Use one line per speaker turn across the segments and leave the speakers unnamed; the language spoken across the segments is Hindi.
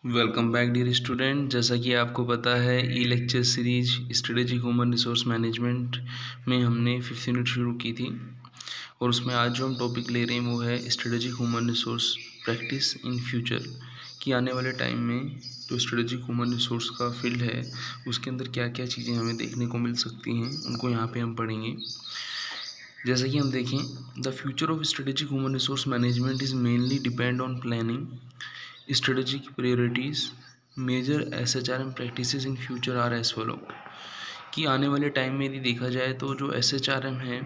Welcome back dear student. जैसा कि आपको पता है ई lecture series strategic human resource management में हमने 5th यूनिट शुरू की थी और उसमें आज जो हम टॉपिक ले रहे हैं वो है strategic human resource practice in future. कि आने वाले टाइम में जो स्ट्रेटेजिक ह्यूमन रिसोर्स का फील्ड है उसके अंदर क्या क्या चीज़ें हमें देखने को मिल सकती हैं उनको यहाँ पे हम पढ़ेंगे। जैसा कि हम देखें, the future of strategic human resource management is mainly depend on planning strategic priorities, major SHRM practices in future are as follow. कि आने वाले टाइम में यदि देखा जाए तो जो SHRM है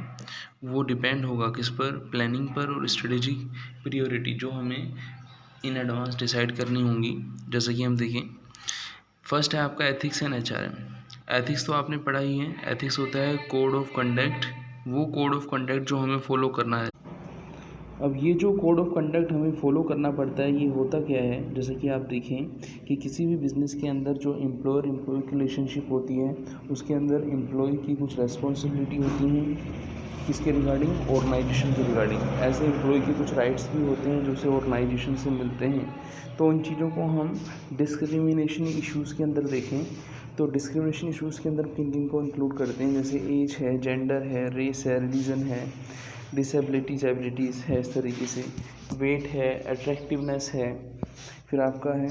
वो डिपेंड होगा किस पर, प्लानिंग पर और स्ट्रेटेजिक प्रियोरिटी जो हमें इन एडवांस डिसाइड करनी होंगी। जैसा कि हम देखें, फर्स्ट है आपका एथिक्स एंड HRM। एथिक्स तो आपने पढ़ा ही है। एथिक्स होता है कोड ऑफ कंडक्ट, वो कोड ऑफ कंडक्ट जो हमें फॉलो करना है। अब ये जो कोड ऑफ कंडक्ट हमें फॉलो करना पड़ता है ये होता क्या है, जैसे कि आप देखें कि किसी भी बिज़नेस के अंदर जो एम्प्लॉयर एम्प्लॉय की रिलेशनशिप होती है उसके अंदर एम्प्लॉय की कुछ रेस्पॉन्सिबिलिटी होती हैं किसके रिगार्डिंग, ऑर्गेनाइजेशन के रिगार्डिंग। ऐसे एम्प्लॉय के कुछ राइट्स भी होते हैं जो से ऑर्गेनाइजेशन से मिलते हैं। तो उन चीज़ों को हम डिस्क्रिमिनेशन इश्यूज़ के अंदर देखें तो डिस्क्रिमिनेशन इश्यूज़ के अंदर किन किन को इंक्लूड करते हैं, जैसे एज है, जेंडर है, रेस है, रिलीजन है, डिसेबिलिटीज़ एबिलिटीज़ है, इस तरीके से वेट है, अट्रैक्टिवनेस है, फिर आपका है।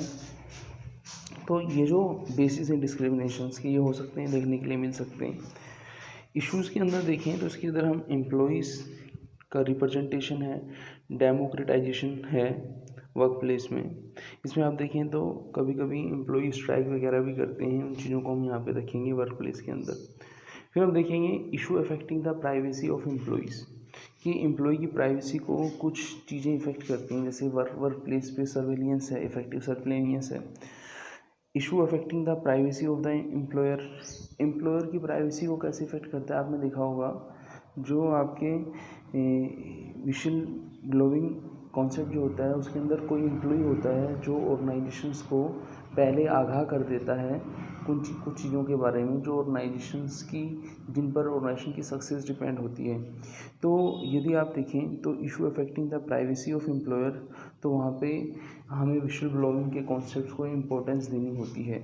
तो ये जो बेसिस हैं डिस्क्रिमिनेशंस के ये हो सकते हैं, देखने के लिए मिल सकते हैं। इश्यूज़ के अंदर देखें तो इसके अंदर हम एम्प्लॉइज़ का रिप्रेजेंटेशन है, डेमोक्रेटाइजेशन है वर्क प्लेस में। इसमें आप देखें तो कभी कभी एम्प्लॉई स्ट्राइक वगैरह भी करते हैं, उन चीज़ों को हम यहाँ पे रखेंगे वर्क प्लेस के अंदर। फिर हम देखेंगे issue affecting the privacy of employees, कि एम्प्लॉय की प्राइवेसी को कुछ चीज़ें इफ़ेक्ट करती हैं, जैसे वर्क प्लेस पे सर्वेलियंस है, इफेक्टिव सर्वेलियंस है। Issue affecting the privacy of the employer, employer की प्राइवेसी को कैसे इफेक्ट करता है आपने देखा होगा, जो आपके विशिल ब्लोइंग कॉन्सेप्ट जो होता है उसके अंदर कोई एम्प्लॉय होता है जो ऑर्गेनाइजेशंस को पहले आगाह कर देता है कुछ चीज़ों के बारे में जो ऑर्गेनाइजेशंस की, जिन पर ऑर्गेनाइजेशन की सक्सेस डिपेंड होती है। तो यदि आप देखें तो issue affecting the privacy of employer, तो वहाँ पे हमें विशुअल ब्लोइंग के कॉन्सेप्ट को इम्पोर्टेंस देनी होती है।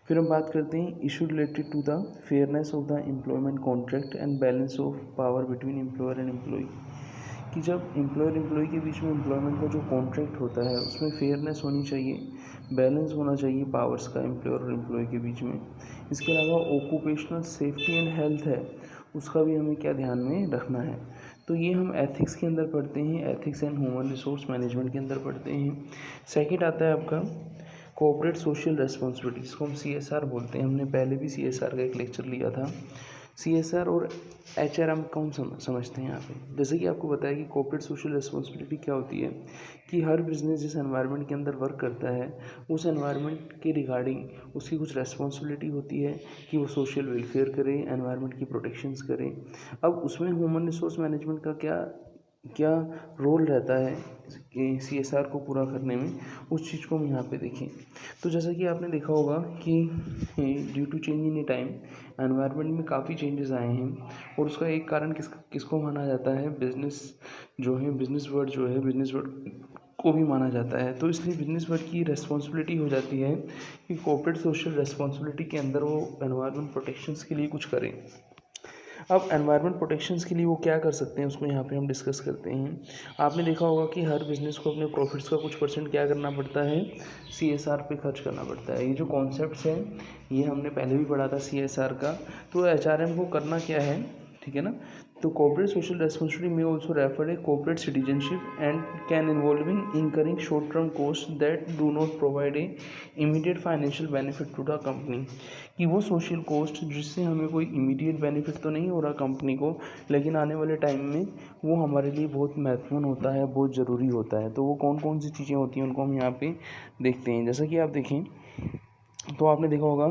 फिर हम बात करते हैं issue related to the fairness of the employment contract and balance of power between employer and employee, कि जब एम्प्लॉयर एम्प्लॉय के बीच में एम्प्लॉयमेंट का जो कॉन्ट्रैक्ट होता है उसमें फेयरनेस होनी चाहिए, बैलेंस होना चाहिए पावर्स का एम्प्लॉयर और एम्प्लॉय के बीच में। इसके अलावा ऑक्यूपेशनल सेफ्टी एंड हेल्थ है, उसका भी हमें क्या ध्यान में रखना है। तो ये हम एथिक्स के अंदर पढ़ते हैं, ethics and human resource management के अंदर पढ़ते हैं। सेकंड आता है आपका कॉर्पोरेट सोशल रेस्पॉन्सिबिलिटी, इसको हम CSR बोलते हैं। हमने पहले भी CSR का एक लेक्चर लिया था। CSR और HRM को हम समझते हैं यहाँ पे। जैसे कि आपको बताया कि कॉर्पोरेट सोशल रिस्पॉन्सिबिलिटी क्या होती है, कि हर बिजनेस जिस एनवायरनमेंट के अंदर वर्क करता है उस एनवायरनमेंट के रिगार्डिंग उसकी कुछ रेस्पॉन्सिबिलिटी होती है कि वो सोशल वेलफेयर करे, एनवायरनमेंट की प्रोटेक्शंस करे। अब उसमें ह्यूमन रिसोर्स मैनेजमेंट का क्या क्या रोल रहता है कि CSR को पूरा करने में, उस चीज़ को हम यहाँ पे देखें। तो जैसा कि आपने देखा होगा कि due to change in time environment में काफ़ी चेंजेस आए हैं और उसका एक कारण किसको माना जाता है, बिजनेस जो है, बिजनेस वर्ड जो है, बिजनेस वर्ड को भी माना जाता है। तो इसलिए बिजनेस वर्ड की रिस्पॉन्सिबिलिटी हो जाती है कि कॉर्पोरेट सोशल रिस्पॉन्सिबिलिटी के अंदर वो एनवायरनमेंट प्रोटेक्शंस के लिए कुछ करें। अब एनवायरनमेंट प्रोटेक्शंस के लिए वो क्या कर सकते हैं उसको यहाँ पे हम डिस्कस करते हैं। आपने देखा होगा कि हर बिज़नेस को अपने प्रॉफिट्स का कुछ परसेंट क्या करना पड़ता है, CSR पे खर्च करना पड़ता है। ये जो कॉन्सेप्ट्स हैं ये हमने पहले भी पढ़ा था CSR का। तो HRM को करना क्या है, ठीक है ना। तो कॉर्पोरेट सोशल रेस्पॉन्सिबिलिटी में also refer a corporate citizenship and can involving incurring short term cost that do not provide a immediate financial benefit to the company, कि वो सोशल कॉस्ट जिससे हमें कोई इमीडिएट बेनिफिट तो नहीं हो रहा कंपनी को, लेकिन आने वाले टाइम में वो हमारे लिए बहुत महत्वपूर्ण होता है, बहुत ज़रूरी होता है। तो वो कौन कौन सी चीज़ें होती हैं उनको हम यहाँ पे देखते हैं। जैसा कि आप देखें तो आपने देखा होगा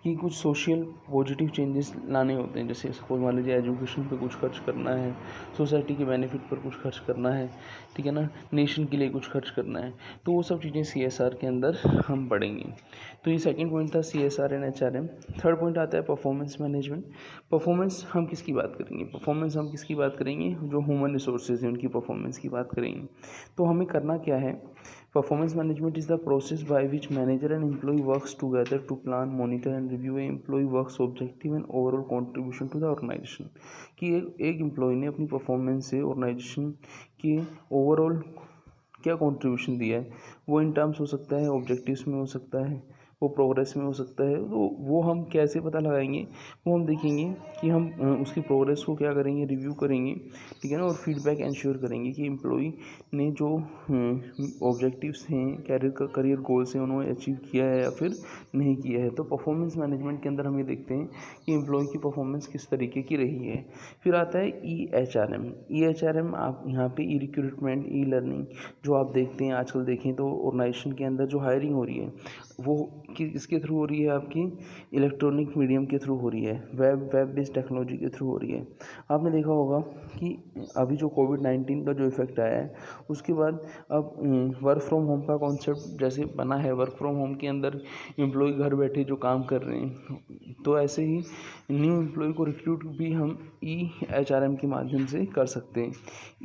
कि कुछ सोशल पॉजिटिव चेंजेस लाने होते हैं, जैसे सपोज मान लीजिए एजुकेशन पे कुछ खर्च करना है, सोसाइटी के बेनिफिट पर कुछ खर्च करना है, ठीक है ना, नेशन के लिए कुछ खर्च करना है। तो वो सब चीज़ें CSR के अंदर हम पढ़ेंगे। तो ये सेकंड पॉइंट था CSR and HRM। Third point आता है परफॉर्मेंस मैनेजमेंट। परफॉर्मेंस हम किसकी बात करेंगे, परफॉर्मेंस हम किसकी बात करेंगे, जो ह्यूमन रिसोर्सेज हैं उनकी परफॉर्मेंस की बात करेंगे। तो हमें करना क्या है, Performance management is the process by which manager and employee works together to plan, monitor and review a employee work's objective and overall contribution to the organization। कि एक एम्प्लॉय ने अपनी परफॉर्मेंस से ऑर्गेनाइजेशन के ओवरऑल क्या कंट्रीब्यूशन दिया है, वो इन टर्म्स हो सकता है, ऑब्जेक्टिव्स में हो सकता है, वो प्रोग्रेस में हो सकता है। तो वो हम कैसे पता लगाएंगे, वो हम देखेंगे कि हम उसकी प्रोग्रेस को क्या करेंगे, रिव्यू करेंगे, ठीक है ना, और फीडबैक इंश्योर करेंगे कि एम्प्लॉई ने जो ऑब्जेक्टिव्स हैं, करियर गोल्स हैं, उन्होंने अचीव किया है या फिर नहीं किया है। तो परफॉर्मेंस मैनेजमेंट के अंदर हम ये देखते हैं कि एम्प्लॉय की परफॉर्मेंस किस तरीके की रही है। फिर आता है EHRM। EHRM आप यहाँ पे ई रिक्रूटमेंट, ई लर्निंग जो आप देखते हैं आजकल, देखें तो ऑर्गेनाइजेशन के अंदर जो हायरिंग हो रही है वो किसके थ्रू हो रही है, आपकी इलेक्ट्रॉनिक मीडियम के थ्रू हो रही है, वेब बेस्ड टेक्नोलॉजी के थ्रू हो रही है। आपने देखा होगा कि अभी जो कोविड-19 का जो इफ़ेक्ट आया है उसके बाद अब वर्क फ्रॉम होम का कॉन्सेप्ट जैसे बना है, वर्क फ्रॉम होम के अंदर एम्प्लॉय घर बैठे जो काम कर रहे हैं, तो ऐसे ही न्यू एम्प्लॉय को रिक्रूट भी हम EHRM के माध्यम से कर सकते हैं।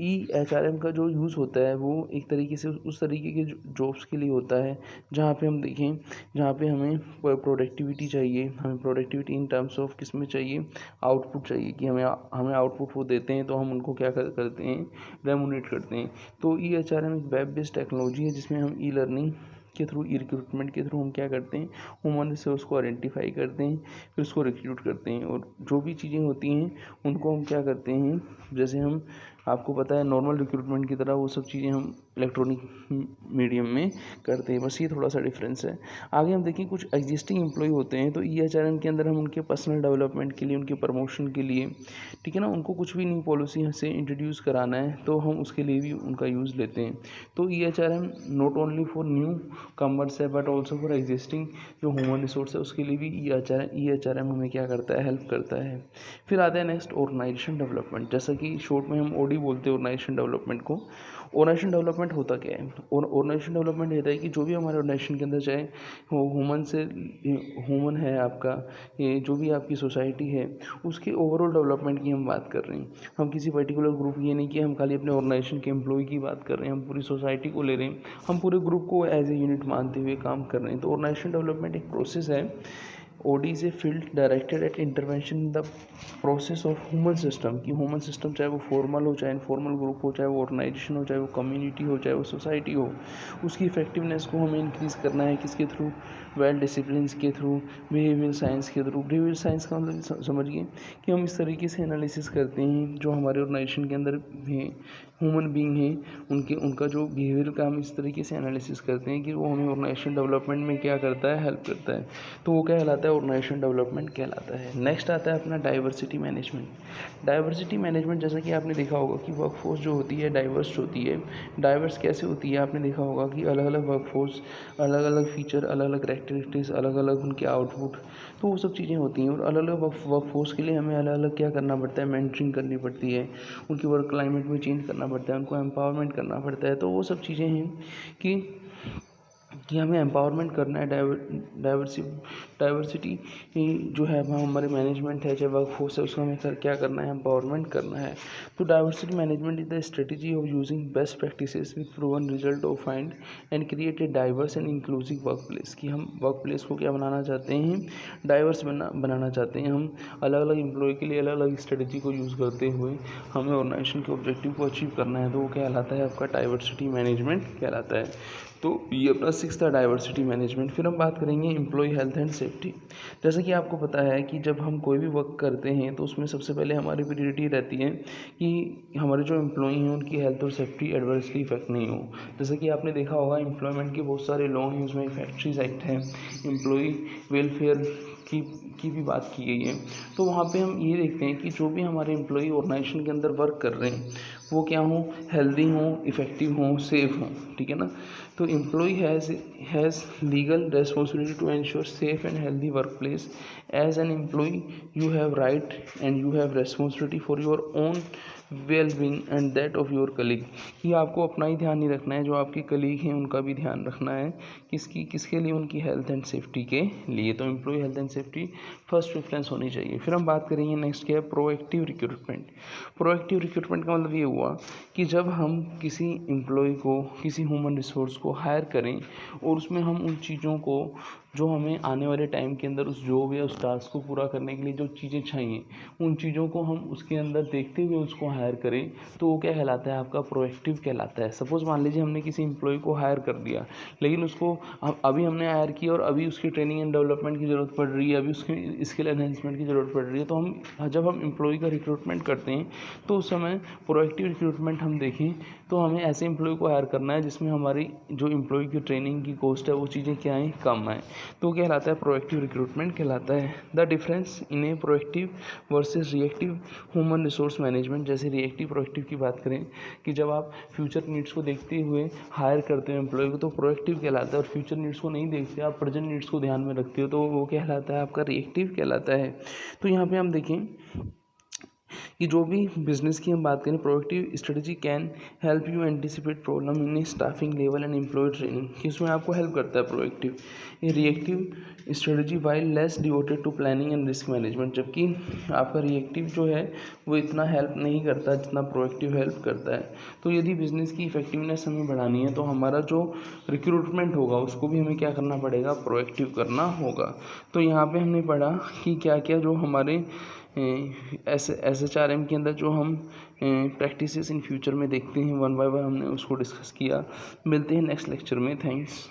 EHRM का जो यूज़ होता है वो एक तरीके से उस तरीके के जॉब्स के लिए होता है जहाँ पे हम देखें, जहाँ पे हमें प्रोडक्टिविटी चाहिए, हमें प्रोडक्टिविटी इन टर्म्स ऑफ किस में चाहिए, आउटपुट चाहिए, कि हमें आउटपुट वो देते हैं तो हम उनको क्या करते हैं, रेमुनेट करते हैं। तो EHRM एक वेब बेस्ड टेक्नोलॉजी है जिसमें हम ई लर्निंग के थ्रू, ई रिक्रूटमेंट के थ्रू हम क्या करते हैं, ह्यूमन रिसोर्स को आइडेंटिफाई करते हैं, फिर उसको रिक्रूट करते हैं, और जो भी चीज़ें होती हैं उनको हम क्या करते हैं, जैसे हम, आपको पता है नॉर्मल रिक्रूटमेंट की तरह वो सब चीज़ें हम इलेक्ट्रॉनिक मीडियम में करते हैं। बस ये थोड़ा सा डिफरेंस है। आगे हम देखें, कुछ एग्जिस्टिंग एम्प्लॉय होते हैं तो EHRM के अंदर हम उनके पर्सनल डेवलपमेंट के लिए, उनके प्रमोशन के लिए, ठीक है ना, उनको कुछ भी न्यू पॉलिसी से इंट्रोड्यूस कराना है तो हम उसके लिए भी उनका यूज़ लेते हैं। तो EHRM not only for new commerce है बट ऑल्सो फॉर एग्जिस्टिंग जो ह्यूमन रिसोर्स है उसके लिए भी EHRM हमें क्या करता है, हेल्प करता है। फिर आता है नेक्स्ट ऑर्गेनाइजेशन डेवलपमेंट, जैसा कि शॉर्ट में हम OD बोलते हैं ऑर्गेनाइजेशन डेवलपमेंट को। ऑर्गेनाइजेशन डेवलपमेंट होता क्या है, और ऑर्गेनाइजेशन डेवलपमेंट होता है कि जो भी हमारे ऑर्गेनाइजेशन के अंदर, चाहे वो ह्यूमन है आपका, ये जो भी आपकी सोसाइटी है, उसके ओवरऑल डेवलपमेंट की हम बात कर रहे हैं। हम किसी पर्टिकुलर ग्रुप, ये नहीं कि हम खाली अपने ऑर्गेनाइजेशन के एम्प्लॉय की बात कर रहे हैं, हम पूरी सोसाइटी को ले रहे हैं, हम पूरे ग्रुप को एज ए यूनिट मानते हुए काम कर रहे हैं। तो ऑर्गेनाइजेशन डेवलपमेंट एक प्रोसेस है। OD is a field directed at intervention in the process of human system, कि ह्यूमन सिस्टम चाहे वो फॉर्मल हो, चाहे इनफॉर्मल ग्रुप हो, चाहे वो ऑर्गेनाइजेशन हो, चाहे वो कम्युनिटी हो, चाहे वो सोसाइटी हो, उसकी इफेक्टिवनेस को हमें इंक्रीज़ करना है। किसके थ्रू, वेल डिसिप्लिन्स के थ्रू, बिहेवियर साइंस के थ्रू। बिहेवियर साइंस का मतलब समझिए कि हम इस तरीके से एनालिसिस करते हैं जो हमारे ऑर्गेनाइजेशन के अंदर ह्यूमन बीइंग है, उनका जो बिहेवियर का हम इस तरीके से एनालिसिस करते हैं कि वो हमें ऑर्गेनाइजेशन डेवलपमेंट में क्या करता है, हेल्प करता है। तो वो क्या कहलाता है, ऑर्गेनाइजेशन डेवलपमेंट कहलाता है। नेक्स्ट आता है अपना डाइवर्सिटी मैनेजमेंट। डाइवर्सिटी मैनेजमेंट, जैसा कि आपने देखा होगा कि वर्कफोर्स जो होती है डाइवर्स होती है। डाइवर्स कैसे होती है, आपने देखा होगा कि अलग अलग वर्कफोर्स, अलग अलग फीचर, अलग अलग कैरेक्टरिस्टिक्स, अलग अलग उनके आउटपुट, तो वो सब चीज़ें होती हैं। और अलग अलग वर्कफोर्स के लिए हमें अलग अलग क्या करना पड़ता है, मेंटरिंग करनी पड़ती है, उनकी वर्क क्लाइमेट में चेंज करना पड़ता है, उनको एम्पावरमेंट करना पड़ता है। तो वो सब चीज़ें हैं कि हमें एम्पावरमेंट करना है। डाइवर्सिटी जो है हमारे मैनेजमेंट है, चाहे वर्कफोर्स है, उसका हमें क्या करना है, एम्पावरमेंट करना है। तो diversity management is the strategy of using best practices with proven result of find and create a diverse and inclusive work place. कि हम वर्क प्लेस को क्या बनाना चाहते हैं, डाइवर्स बनाना चाहते हैं। हम अलग अलग एम्प्लॉय के लिए अलग अलग स्ट्रेटेजी को यूज़ करते हुए हमें ऑर्गेनाइजेशन के ऑब्जेक्टिव को अचीव करना है। तो वो कहलाता है आपका डाइवर्सिटी मैनेजमेंट कहलाता है। तो ये अपना 6 था डाइवर्सिटी मैनेजमेंट। फिर हम बात करेंगे एम्प्लॉय हेल्थ एंड सेफ्टी। जैसा कि आपको पता है कि जब हम कोई भी वर्क करते हैं तो उसमें सबसे पहले हमारी प्रायोरिटी रहती है कि हमारे जो एम्प्लॉय हैं उनकी हेल्थ और सेफ्टी एडवर्सली इफेक्ट नहीं हो। जैसे कि आपने देखा होगा एम्प्लॉयमेंट के बहुत सारे लॉ हैं, उसमें फैक्ट्रीज एक्ट है, एम्प्लॉय वेलफेयर की भी बात की गई है। तो वहाँ पे हम ये देखते हैं कि जो भी हमारे एम्प्लॉय ऑर्गेनाइजेशन के अंदर वर्क कर रहे हैं वो क्या हों, हेल्दी हों, इफ़ेक्टिव हों, सेफ हों, ठीक है ना। तो employee has legal responsibility to ensure safe and healthy workplace. As an employee you have right and you have responsibility for your own well being and that of your colleague, कि आपको अपना ही ध्यान नहीं रखना है, जो आपके कलीग हैं उनका भी ध्यान रखना है। किसके लिए? उनकी हेल्थ एंड सेफ्टी के लिए। तो employee health and safety first preference होनी चाहिए। फिर हम बात करेंगे नेक्स्ट क्या है, प्रोएक्टिव रिक्रूटमेंट। प्रोएक्टिव रिक्रूटमेंट का मतलब ये हुआ कि जब हम किसी एम्प्लॉय को, किसी ह्यूमन रिसोर्स को हायर करें और उसमें हम उन चीज़ों को जो हमें आने वाले टाइम के अंदर उस जॉब या उस टास्क को पूरा करने के लिए जो चीज़ें चाहिए, उन चीज़ों को हम उसके अंदर देखते हुए उसको हायर करें, तो वो क्या कहलाता है? आपका प्रोएक्टिव कहलाता है। सपोज़ मान लीजिए हमने किसी एम्प्लॉय को हायर कर दिया, लेकिन उसको अभी हमने हायर किया और अभी उसकी ट्रेनिंग एंड डेवलपमेंट की ज़रूरत पड़ रही है, अभी उसकी स्किल एनहेंसमेंट की ज़रूरत पड़ रही है। तो जब हम एम्प्लॉय का रिक्रूटमेंट करते हैं तो उस समय प्रोएक्टिव रिक्रूटमेंट हम देखें तो हमें ऐसे एम्प्लॉय को हायर करना है जिसमें हमारी जो एम्प्लॉय की ट्रेनिंग की कॉस्ट है वो चीज़ें क्या आएँ, कम आएँ। तो कहलाता है प्रोएक्टिव रिक्रूटमेंट कहलाता है। The difference in A proactive versus reactive human resource management. जैसे रिएक्टिव प्रोएक्टिव की बात करें कि जब आप फ्यूचर नीड्स को देखते हुए हायर करते हो एम्प्लॉय को, तो प्रोएक्टिव कहलाता है। और फ्यूचर नीड्स को नहीं देखते, आप प्रेजेंट नीड्स को ध्यान में रखते हो, तो वो कहलाता है आपका रिएक्टिव कहलाता है। तो यहाँ पे हम देखें कि जो भी बिजनेस की हम बात करें, proactive strategy can help you anticipate problem in staffing level and employee training, कि उसमें आपको हेल्प करता है proactive. Reactive strategy while less devoted to planning and risk management, जबकि आपका रिएक्टिव जो है वो इतना हेल्प नहीं करता जितना प्रोएक्टिव हेल्प करता है। तो यदि बिजनेस की इफेक्टिवनेस हमें बढ़ानी है तो हमारा जो रिक्रूटमेंट होगा उसको भी हमें क्या करना पड़ेगा, प्रोएक्टिव करना होगा। तो यहाँ पे हमने पढ़ा कि क्या क्या जो हमारे SHRM के अंदर जो हम प्रैक्टिसेस इन फ्यूचर में देखते हैं, वन बाय वन हमने उसको डिस्कस किया। मिलते हैं नेक्स्ट लेक्चर में। थैंक्स।